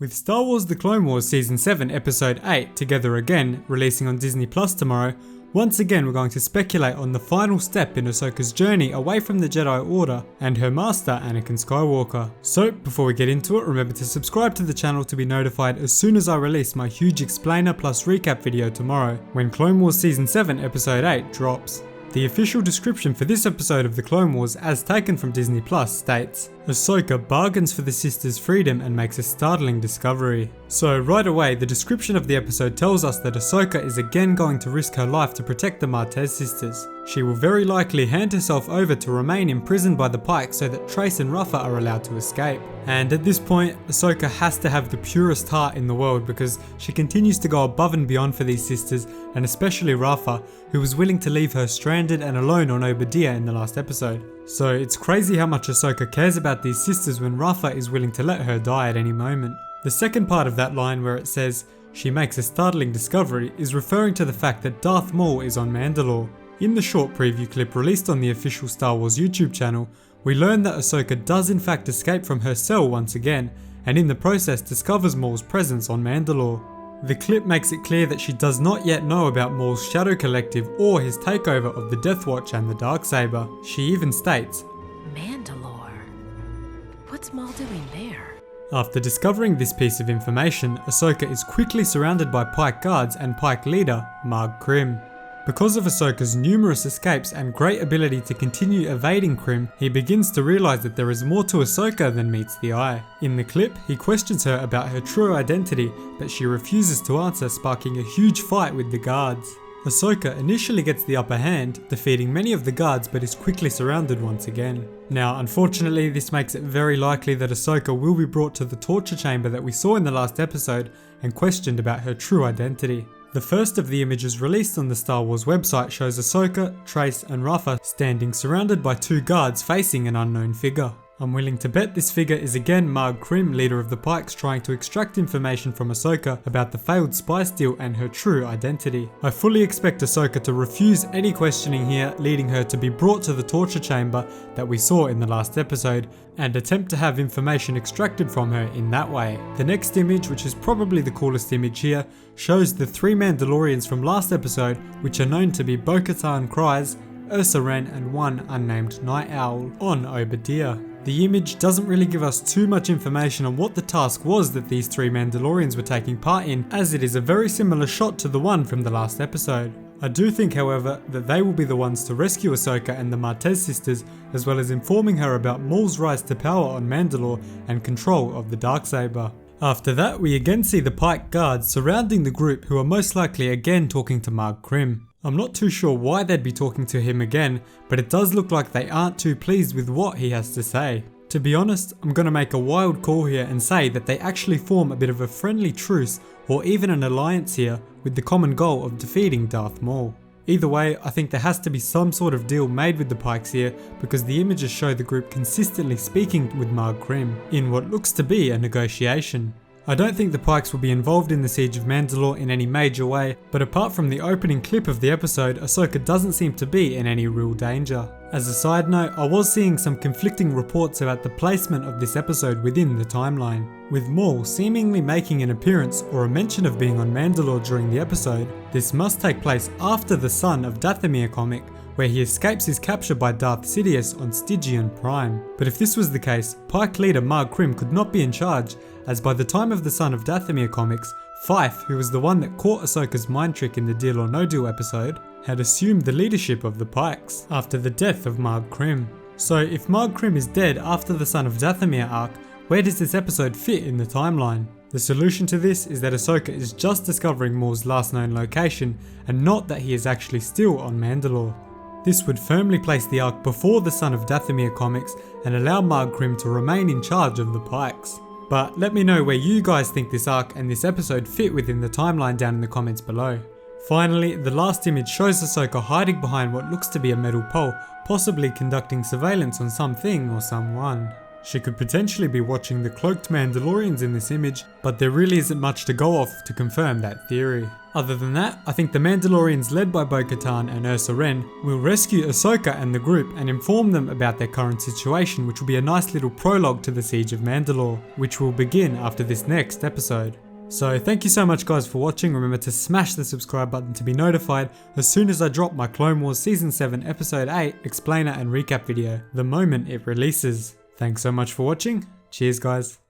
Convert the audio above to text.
With Star Wars The Clone Wars Season 7 Episode 8 Together Again releasing on Disney Plus tomorrow, once again we're going to speculate on the final step in Ahsoka's journey away from the Jedi Order and her master Anakin Skywalker. So before we get into it, remember to subscribe to the channel to be notified as soon as I release my huge explainer plus recap video tomorrow when Clone Wars Season 7 Episode 8 drops. The official description for this episode of The Clone Wars, as taken from Disney Plus, states, Ahsoka bargains for the sisters' freedom and makes a startling discovery. So right away, the description of the episode tells us that Ahsoka is again going to risk her life to protect the Martez sisters. She will very likely hand herself over to remain imprisoned by the Pikes so that Trace and Rafa are allowed to escape. And at this point, Ahsoka has to have the purest heart in the world because she continues to go above and beyond for these sisters, and especially Rafa, who was willing to leave her stranded and alone on Obadiah in the last episode. So it's crazy how much Ahsoka cares about these sisters when Rafa is willing to let her die at any moment. The second part of that line where it says, she makes a startling discovery, is referring to the fact that Darth Maul is on Mandalore. In the short preview clip released on the official Star Wars YouTube channel, we learn that Ahsoka does in fact escape from her cell once again, and in the process discovers Maul's presence on Mandalore. The clip makes it clear that she does not yet know about Maul's Shadow Collective or his takeover of the Death Watch and the Darksaber. She even states, Mandalore? What's Maul doing there? After discovering this piece of information, Ahsoka is quickly surrounded by Pike guards and Pike leader, Marg Krim. Because of Ahsoka's numerous escapes and great ability to continue evading Krim, he begins to realise that there is more to Ahsoka than meets the eye. In the clip, he questions her about her true identity, but she refuses to answer, sparking a huge fight with the guards. Ahsoka initially gets the upper hand, defeating many of the guards, but is quickly surrounded once again. Now, unfortunately, this makes it very likely that Ahsoka will be brought to the torture chamber that we saw in the last episode and questioned about her true identity. The first of the images released on the Star Wars website shows Ahsoka, Trace and Rafa standing surrounded by two guards facing an unknown figure. I'm willing to bet this figure is again Marg Krim, leader of the Pikes, trying to extract information from Ahsoka about the failed spice deal and her true identity. I fully expect Ahsoka to refuse any questioning here, leading her to be brought to the torture chamber that we saw in the last episode, and attempt to have information extracted from her in that way. The next image, which is probably the coolest image here, shows the three Mandalorians from last episode, which are known to be Bo-Katan Kryze, Ursa Wren and one unnamed Night Owl on Obadiah. The image doesn't really give us too much information on what the task was that these three Mandalorians were taking part in, as it is a very similar shot to the one from the last episode. I do think, however, that they will be the ones to rescue Ahsoka and the Martez sisters, as well as informing her about Maul's rise to power on Mandalore and control of the Darksaber. After that, we again see the Pike guards surrounding the group, who are most likely again talking to Marg Krim. I'm not too sure why they'd be talking to him again, but it does look like they aren't too pleased with what he has to say. To be honest, I'm gonna make a wild call here and say that they actually form a bit of a friendly truce or even an alliance here with the common goal of defeating Darth Maul. Either way, I think there has to be some sort of deal made with the Pikes here, because the images show the group consistently speaking with Marg Krim in what looks to be a negotiation. I don't think the Pikes will be involved in the Siege of Mandalore in any major way, but apart from the opening clip of the episode, Ahsoka doesn't seem to be in any real danger. As a side note, I was seeing some conflicting reports about the placement of this episode within the timeline, with Maul seemingly making an appearance or a mention of being on Mandalore during the episode. This must take place after the Son of Dathomir comic, where he escapes his capture by Darth Sidious on Stygian Prime. But if this was the case, Pike leader Marg Krim could not be in charge, as by the time of the Son of Dathomir comics, Fife, who was the one that caught Ahsoka's mind trick in the Deal or No Deal episode, had assumed the leadership of the Pikes after the death of Marg Krim. So if Marg Krim is dead after the Son of Dathomir arc, where does this episode fit in the timeline? The solution to this is that Ahsoka is just discovering Maul's last known location, and not that he is actually still on Mandalore. This would firmly place the arc before the Son of Dathomir comics and allow Marg Krim to remain in charge of the Pikes. But let me know where you guys think this arc and this episode fit within the timeline down in the comments below. Finally, the last image shows Ahsoka hiding behind what looks to be a metal pole, possibly conducting surveillance on something or someone. She could potentially be watching the cloaked Mandalorians in this image, but there really isn't much to go off to confirm that theory. Other than that, I think the Mandalorians led by Bo-Katan and Ursa Wren will rescue Ahsoka and the group and inform them about their current situation, which will be a nice little prologue to the Siege of Mandalore, which will begin after this next episode. So thank you so much guys for watching. Remember to smash the subscribe button to be notified as soon as I drop my Clone Wars Season 7 Episode 8 explainer and recap video the moment it releases. Thanks so much for watching. Cheers guys.